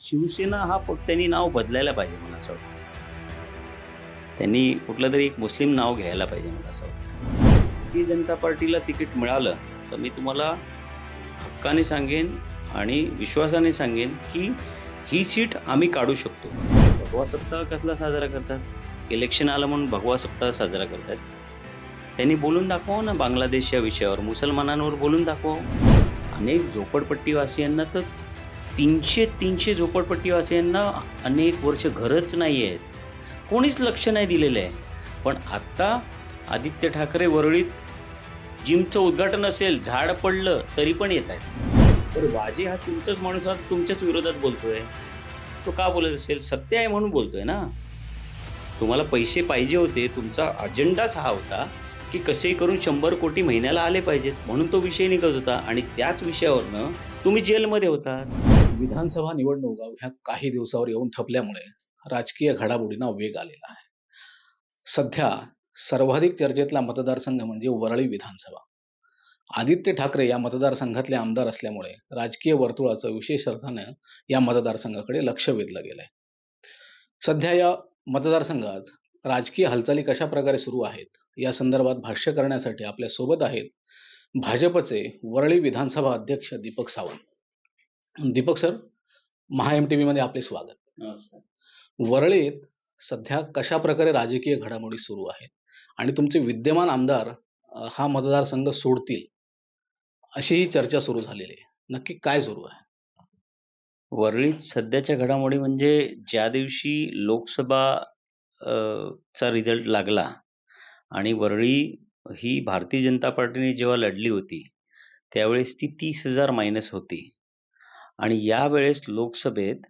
शिवसेना हा त्यांनी नाव बदलायला पाहिजे मला असं वाटतं. त्यांनी कुठलं तरी एक मुस्लिम नाव घ्यायला पाहिजे मला असं वाटतं. भारतीय जनता पार्टीला तिकीट मिळालं, तर मी तुम्हाला हक्काने सांगेन आणि विश्वासाने सांगेन, की ही सीट आम्ही काढू शकतो. भगवा सप्ताह कसला साजरा करतात? इलेक्शन आलं म्हणून भगवा सप्ताह साजरा करतात. त्यांनी बोलून दाखवावं ना बांगलादेश या विषयावर, मुसलमानांवर बोलून दाखवावं. अनेक झोपडपट्टीवासियांना तर 300 झोपडपट्टीवासियांना अनेक वर्ष घरच नाही आहेत. कोणीच लक्ष नाही दिलेलं आहे. पण आता आदित्य ठाकरे वरळीत जिमचं उद्घाटन असेल, झाड पडलं तरी पण येत आहेत. तर वाजे हा तुमचाच माणूस आज तुमच्याच विरोधात बोलतोय. तो का बोलत असेल? सत्य आहे म्हणून बोलतोय ना. तुम्हाला पैसे पाहिजे होते, तुमचा अजेंडाच हा होता की कसेही करून 100 कोटी महिन्याला आले पाहिजेत, म्हणून तो विषय निघत होता आणि त्याच विषयावरनं तुम्ही जेलमध्ये होतात. विधानसभा निवडणुका ह्या काही दिवसावर येऊन ठपल्यामुळे राजकीय घडामोडींना वेग आलेला आहे. सध्या सर्वाधिक चर्चेतला मतदारसंघ म्हणजे वरळी विधानसभा. आदित्य ठाकरे या मतदारसंघातले आमदार असल्यामुळे राजकीय वर्तुळाचं विशेष अर्थानं या मतदारसंघाकडे लक्ष वेधलं गेलंय. सध्या या मतदारसंघात राजकीय हालचाली कशा प्रकारे सुरू आहेत या संदर्भात भाष्य करण्यासाठी आपल्या सोबत आहेत भाजपचे वरळी विधानसभा अध्यक्ष दीपक सावंत. दीपक सर, महा MTV मध्ये आपले स्वागत. नमस्कार. वरळीत सध्या कशा प्रकारे राजकीय घडामोडी सुरू आहेत आणि तुमचे विद्यमान आमदार हा मतदारसंघ सोडतील अशी ही चर्चा सुरू झालेली आहे. नक्की काय सुरू आहे? वरळीत सध्याच्या घडामोडी म्हणजे ज्या दिवशी लोकसभा चा रिझल्ट लागला आणि वरळी ही भारतीय जनता पार्टीने जेव्हा लढली होती, त्यावेळेस ती 30,000 मायनस होती आणि यावेळेस लोकसभेत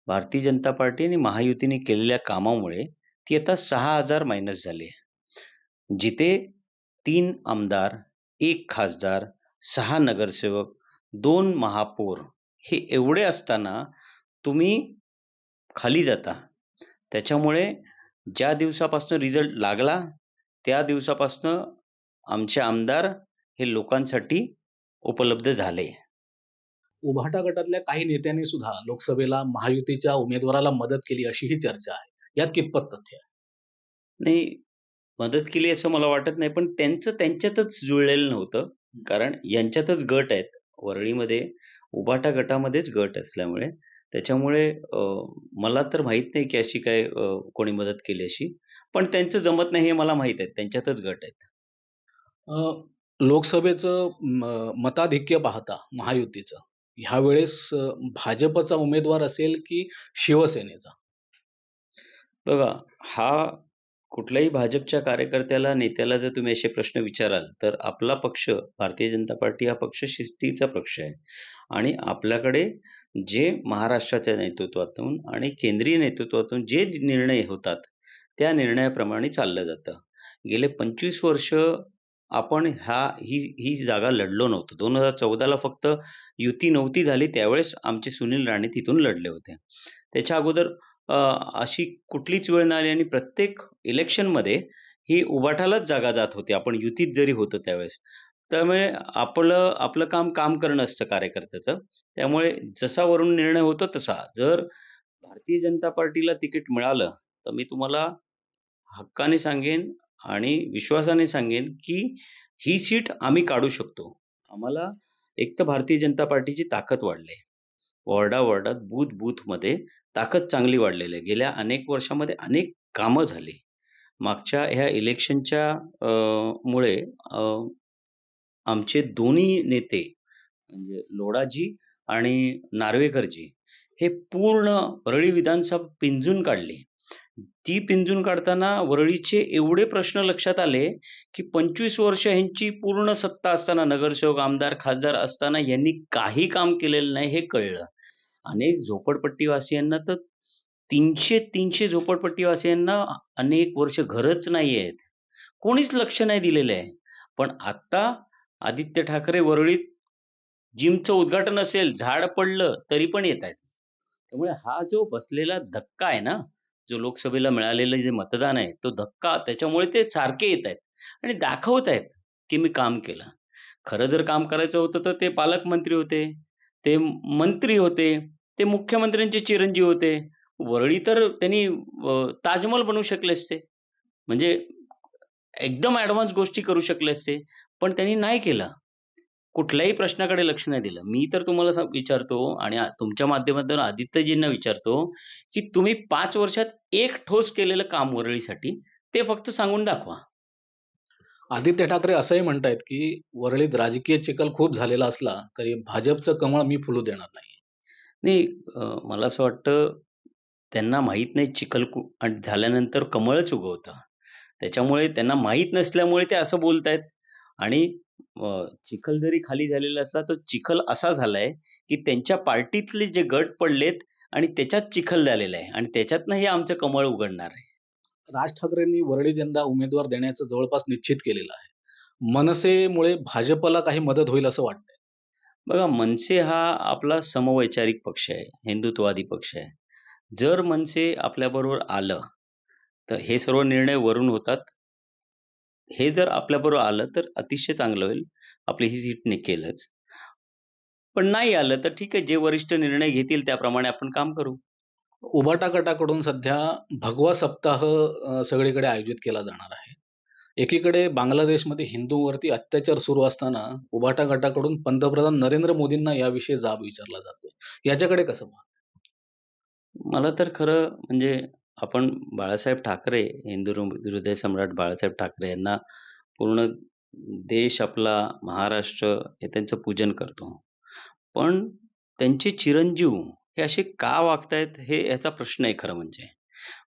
भारतीय जनता पार्टी आणि महायुतीने केलेल्या कामामुळे ती आता 6,000 मायनस झाली. जिथे 3 आमदार, 1 खासदार, 6 नगरसेवक, 2 महापौर हे एवढे असताना तुम्ही खाली जाता. त्याच्यामुळे ज्या दिवसापासून रिझल्ट लागला, त्या दिवसापासून आमचे आमदार हे लोकांसाठी उपलब्ध झाले. उभाटा गटातल्या काही नेत्यांनी सुद्धा लोकसभेला महायुतीच्या उमेदवाराला मदत केली अशी ही चर्चा आहे. यात कितपत तथ्य आहे? नाही, मदत केली असं मला वाटत नाही, पण त्यांचं त्यांच्यातच जुळलेलं नव्हतं. कारण यांच्यातच गट आहेत. वरळीमध्ये उभाटा गटामध्येच गट असल्यामुळे त्याच्यामुळे मला तर माहीत नाही की अशी काय कोणी मदत केली अशी. पण त्यांचं जमत नाही हे मला माहीत आहे. त्यांच्यातच गट आहेत. लोकसभेचं मताधिक्य पाहता महायुतीचं ह्यावेळेस भाजपचा उमेदवार असेल की शिवसेनेचा? बघा, हा कुठल्याही भाजपच्या कार्यकर्त्याला, नेत्याला जर तुम्ही असे प्रश्न विचाराल, तर आपला पक्ष, भारतीय जनता पार्टी हा पक्ष शिस्तीचा पक्ष आहे आणि आपल्याकडे जे महाराष्ट्राच्या नेतृत्वातून आणि केंद्रीय नेतृत्वातून जे निर्णय होतात, त्या निर्णयाप्रमाणे चाललं जातं. गेले 25 वर्ष आपण ही जागा लढलो नव्हतो. 2014ला फक्त युती नव्हती झाली, त्यावेळेस आमचे सुनील राणे तिथून लढले होते. त्याच्या अगोदर अ, अशी कुठलीच वेळ नाही आली आणि प्रत्येक इलेक्शनमध्ये ही उभाटालाच जागा जात होती. आपण युतीत जरी होतो त्यावेळेस. त्यामुळे आपलं आपलं काम काम करणं असतं कार्यकर्त्याचं. त्यामुळे जसा वरून निर्णय होतो तसा. जर भारतीय जनता पार्टीला तिकीट मिळालं, तर मी तुम्हाला हक्काने सांगेन आणि विश्वासाने सांगेन, की ही सीट आम्ही काढू शकतो. आम्हाला एक तर भारतीय जनता पार्टीची ताकद वाढली आहे. वॉर्डा-वॉर्डात, बूथ-बूथमध्ये ताकद चांगली वाढलेली आहे. गेल्या अनेक वर्षामध्ये अनेक कामं झाली. मागच्या ह्या इलेक्शनच्या मुळे आमचे दोन्ही नेते म्हणजे लोढाजी आणि नार्वेकरजी हे पूर्ण वरळी विधानसभा पिंजून काढली. ती पिंजून काढताना वरळीचे एवढे प्रश्न लक्षात आले, की 25 वर्ष ह्यांची पूर्ण सत्ता असताना नगरसेवक, आमदार, खासदार असताना यांनी काही काम केलेलं नाही हे कळलं. अनेक झोपडपट्टीवासियांना तर 300 झोपडपट्टीवासियांना अनेक वर्ष घरच नाही आहेत. कोणीच लक्ष नाही दिलेलं आहे. पण आता आदित्य ठाकरे वरळीत जिमचं उद्घाटन असेल, झाड पडलं तरी पण येतायत. त्यामुळे हा जो बसलेला धक्का आहे ना, जो लोकसभेला मिळालेलं जे मतदान आहे, तो धक्का त्याच्यामुळे ते सारखे येतायत आणि दाखवतायत, की मी काम केलं. खरं जर काम करायचं होतं तर ते पालकमंत्री होते, ते मंत्री होते. ते मुख्यमंत्र्यांचे चिरंजीव होते. वरळी तर त्यांनी ताजमहल बनवू शकले असते. म्हणजे एकदम ॲडव्हान्स गोष्टी करू शकले असते. पण त्यांनी नाही केलं. कुठल्याही प्रश्नाकडे लक्ष नाही दिलं. मी तर तुम्हाला विचारतो आणि तुमच्या माध्यमातून आदित्यजींना विचारतो, की तुम्ही 5 वर्षात एक ठोस केलेलं काम वरळीसाठी ते फक्त सांगून दाखवा. आदित्य ठाकरे असंही म्हणतायत, की वरळीत राजकीय चिखल खूप झालेला असला, तरी भाजपचं कमळ मी फुलू देणार नाही. नाही मला असं वाटतं त्यांना माहीत नाही चिखल आणि झाल्यानंतर कमळच उगवतं. त्याच्यामुळे त्यांना माहीत नसल्यामुळे ते असं बोलतायत आणि चिखल जरी खाली झालेला असला, तर चिखल असा झालाय, की त्यांच्या पार्टीतले जे गट पडलेत आणि त्याच्यात चिखल झालेला आहे आणि त्याच्यातनं हे आमचं कमळ उघडणार आहे. राज ठाकरेंनी वरळीत यंदा उमेदवार देण्याचं जवळपास निश्चित केलेलं आहे. मनसेमुळे भाजपला काही मदत होईल असं वाटतंय. बघा मनसे हा आपला समवैचारिक पक्ष आहे, हिंदुत्ववादी पक्ष आहे. जर मनसे आपल्याबरोबर आलं, तर हे सर्व निर्णय वरून होतात. हे जर आपल्याबरोबर आलं, तर अतिशय चांगलं होईल. आपली ही सीट निघेलच. पण नाही आलं, तर ठीक आहे. जे वरिष्ठ निर्णय घेतील त्याप्रमाणे आपण काम करू. उभाटा गटाकडून सध्या भगवा सप्ताह सगळीकडे आयोजित केला जाणार आहे. एकीकडे बांगलादेशमध्ये हिंदूंवरती अत्याचार सुरू असताना उभाटा गटाकडून पंतप्रधान नरेंद्र मोदींना याविषयी जाब विचारला जातोय. याच्याकडे कसं पाहता? मला तर खरं म्हणजे आपण बाळासाहेब ठाकरे, हृदय सम्राट बाळासाहेब ठाकरे यांना पूर्ण देश आपला, महाराष्ट्र हे त्यांचं पूजन करतो. पण त्यांचे चिरंजीव हे असे का वागतायत हे याचा प्रश्न आहे खरं म्हणजे.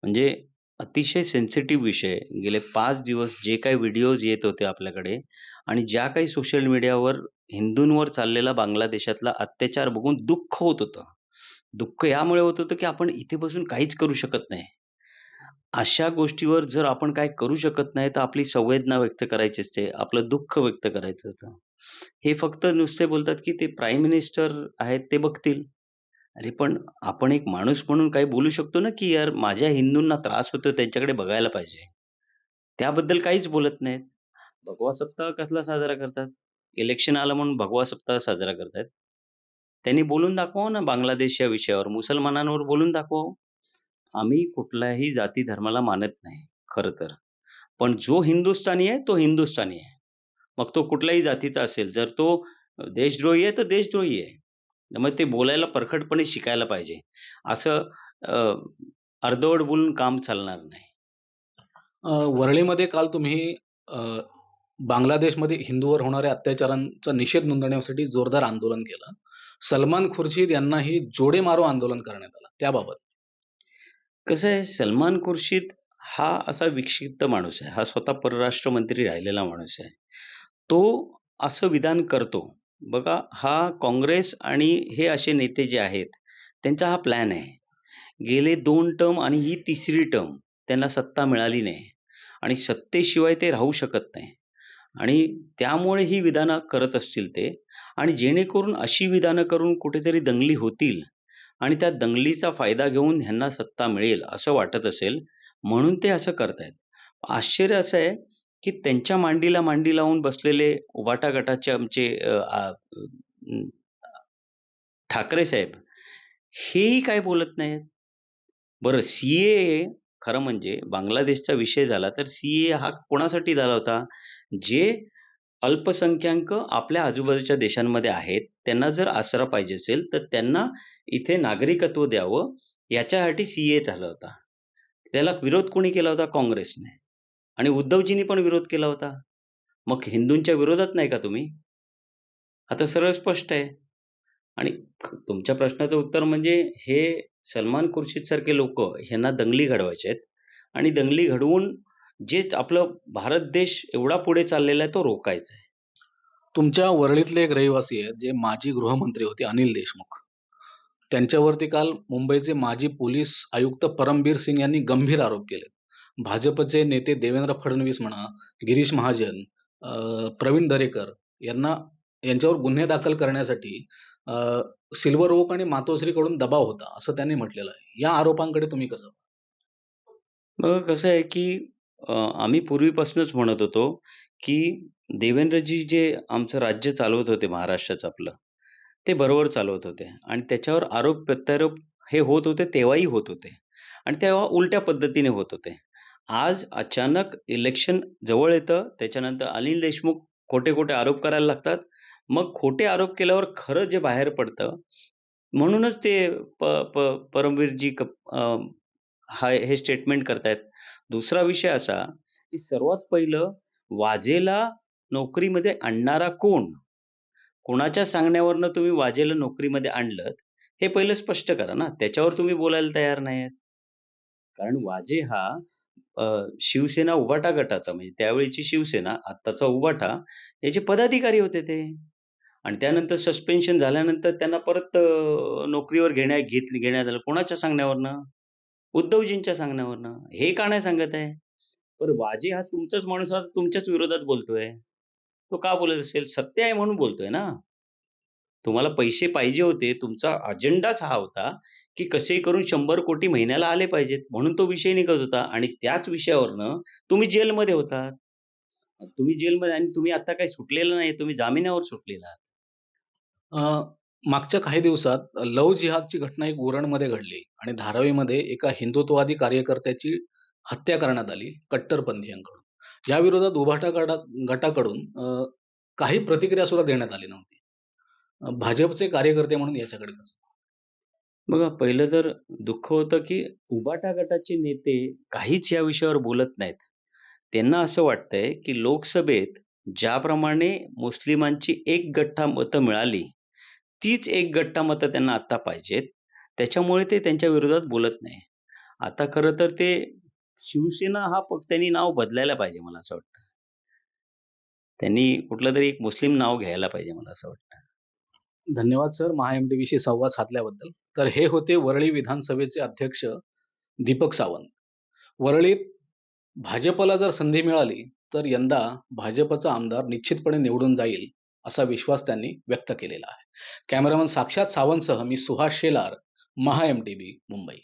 म्हणजे अतिशय सेन्सिटिव्ह विषय. गेले 5 दिवस जे काही व्हिडिओज येत होते आपल्याकडे आणि ज्या काही सोशल मीडियावर हिंदूंवर चाललेला बांगलादेशातला अत्याचार बघून दुःख होत होतं. दुःख यामुळे होत होतं, की आपण इथे बसून काहीच करू शकत नाही. अशा गोष्टीवर जर आपण काही करू शकत नाही, तर आपली संवेदना व्यक्त करायची असते, आपलं दुःख व्यक्त करायचं असतं. हे फक्त नुसते बोलतात, की ते प्राईम मिनिस्टर आहेत ते बघतील. अरे पण आपण एक माणूस म्हणून काही बोलू शकतो ना, की यार माझ्या हिंदूंना त्रास होतोय त्यांच्याकडे बघायला पाहिजे. त्याबद्दल काहीच बोलत नाहीत. भगवा सप्ताह कसला साजरा करतात? इलेक्शन आलं म्हणून भगवा सप्ताह साजरा करतायत. त्यांनी बोलून दाखवावं ना बांगलादेश या विषयावर, मुसलमानांवर बोलून दाखवावं. आम्ही कुठल्याही जाती धर्माला मानत नाही, खरं तर. पण जो हिंदुस्थानी आहे, तो हिंदुस्थानी आहे. मग तो कुठल्याही जातीचा असेल. जर तो देशद्रोही आहे, तर देशद्रोही आहे. मग ते बोलायला परखडपणे शिकायला पाहिजे. असं अ, अर्धवट बोलून काम चालणार नाही. वरळीमध्ये काल तुम्ही अ, बांगलादेशमध्ये हिंदूवर होणाऱ्या अत्याचारांचा निषेध नोंदवण्यासाठी जोरदार आंदोलन केलं. सलमान खुर्शीद यांनाही जोडे मारो आंदोलन करण्यात आलं. त्याबाबत कसं आहे, सलमान खुर्शीद हा असा विक्षिप्त माणूस आहे. हा स्वतः परराष्ट्र मंत्री राहिलेला माणूस आहे. तो असं विधान करतो. बघा, हा काँग्रेस आणि हे असे नेते जे आहेत, त्यांचा हा प्लॅन आहे. गेले 2 टर्म आणि ही तिसरी टर्म त्यांना सत्ता मिळाली नाही आणि सत्तेशिवाय ते राहू शकत नाही आणि त्यामुळे ही विधानं करत असतील ते आणि जेणेकरून अशी विधानं करून कुठेतरी दंगली होतील आणि त्या दंगलीचा फायदा घेऊन ह्यांना सत्ता मिळेल असं वाटत असेल, म्हणून ते असं करतायत. आश्चर्य असं आहे, की त्यांच्या मांडीला मांडी लावून बसलेले उभाटा गटाचे आमचे ठाकरे साहेब, हेही काय बोलत नाहीत. बरं सी खरं म्हणजे बांगलादेशचा विषय झाला, तर सी हा कोणासाठी झाला होता? जे अल्पसंख्याक आपल्या आजूबाजूच्या देशांमध्ये आहेत, त्यांना जर आसरा पाहिजे असेल, तर त्यांना इथे नागरिकत्व द्यावं, याच्यासाठी सी झाला होता. त्याला विरोध कोणी केला होता? काँग्रेसने आणि उद्धवजींनी पण विरोध केला होता. मग हिंदूंच्या विरोधात नाही का तुम्ही? आता सरळ स्पष्ट आहे. आणि तुमच्या प्रश्नाचं उत्तर म्हणजे हे सलमान खुर्शीदसारखे लोकं ह्यांना दंगली घडवायच्या आहेत आणि दंगली घडवून जे आपलं भारत देश एवढा पुढे चाललेला आहे तो रोखायचा आहे. तुमच्या वरळीतले एक रहिवासी आहेत, जे माजी गृहमंत्री होते अनिल देशमुख. त्यांच्यावरती काल मुंबईचे माजी पोलीस आयुक्त परमबीर सिंग यांनी गंभीर आरोप केलेत. भाजपचे नेते देवेंद्र फडणवीस म्हणा, गिरीश महाजन, प्रवीण दरेकर यांच्यावर गुन्हे दाखल करण्यासाठी अ, सिल्व्हर ओक आणि मातोश्रीकडून दबाव होता, असं त्यांनी म्हटलेलं आहे. या आरोपांकडे तुम्ही कसं? मग कसं आहे, की आम्ही पूर्वीपासूनच म्हणत होतो, की देवेंद्रजी जे आमचं राज्य चालवत होते महाराष्ट्राचं आपलं, ते बरोबर चालवत होते आणि त्याच्यावर आरोप-प्रत्यारोप हे होत होते, तेव्हाही होत होते आणि तेव्हा उलट्या पद्धतीने होत होते. आज अचानक इलेक्शन जवळ येतं, त्याच्यानंतर अनिल देशमुख खोटे-खोटे आरोप करायला लागतात. मग खोटे आरोप केल्यावर खरं जे बाहेर पडतं, म्हणूनच ते प प परमवीरजी हे स्टेटमेंट करतायत. दुसरा विषय असा, की सर्वात पहिलं वाजेला नोकरीमध्ये आणणारा कोण? कोणाच्या सांगण्यावरनं तुम्ही वाजेला नोकरीमध्ये आणलत, हे पहिलं स्पष्ट करा ना. त्याच्यावर तुम्ही बोलायला तयार नाहीयेत. कारण वाजे हा अ, शिवसेना उभाटा गटाचा म्हणजे त्यावेळीची शिवसेना, आत्ताचा उभाटा याचे पदाधिकारी होते ते. आणि त्यानंतर सस्पेन्शन झाल्यानंतर त्यांना परत नोकरीवर घेण्यात आलं. कोणाच्या सांगण्यावरनं? उद्धवजींच्या सांगण्यावरनं. हे का नाही सांगत आहे? बरं वाजे हा तुमचाच माणूस हा तुमच्याच विरोधात बोलतोय. तो का बोलत असेल? सत्य आहे म्हणून बोलतोय ना. तुम्हाला पैसे पाहिजे होते. तुमचा अजेंडाच हा होता, की कसेही करून 100 कोटी महिन्याला आले पाहिजेत. म्हणून तो विषय निघत होता आणि त्याच विषयावरनं तुम्ही जेलमध्ये होतात. तुम्ही जेलमध्ये आणि तुम्ही आता काही सुटलेला नाही. तुम्ही जामिनावर सुटलेला आहात. अ, मागच्या काही दिवसात लव्ह जिहादची घटना एक उरणमध्ये घडली आणि धारावीमध्ये एका हिंदुत्ववादी कार्यकर्त्याची हत्या करण्यात आली कट्टरपंथीयांकडून. या विरोधात उभाटा गटाकडून काही प्रतिक्रिया सुद्धा देण्यात आली नव्हती. भाजपचे कार्यकर्ते म्हणून याच्याकडे कसं? बघा पहिलं तर दुःख होतं, की उभाटा गटाचे नेते काहीच या विषयावर बोलत नाहीत. त्यांना असं वाटतंय, की लोकसभेत ज्याप्रमाणे मुस्लिमांची एक गठ्ठा मतं मिळाली, तीच एक गठ्ठा मतं त्यांना आता पाहिजेत. त्याच्यामुळे ते त्यांच्या विरोधात बोलत नाही. आता खरं तर ते शिवसेना हा त्यांनी नाव बदलायला पाहिजे मला असं वाटतं. त्यांनी कुठलंतरी एक मुस्लिम नाव घ्यायला पाहिजे मला असं वाटतं. धन्यवाद सर महाएमटीव्हीशी संवाद साधल्याबद्दल. तर हे होते वरळी विधानसभेचे अध्यक्ष दीपक सावंत. वरळीत भाजपला जर संधी मिळाली, तर यंदा भाजपचा आमदार निश्चितपणे निवडून जाईल, असा विश्वास त्यांनी व्यक्त केलेला आहे. कॅमेरामन साक्षात सावंतसह मी सुहास शेलार, महा एमटीव्ही मुंबई.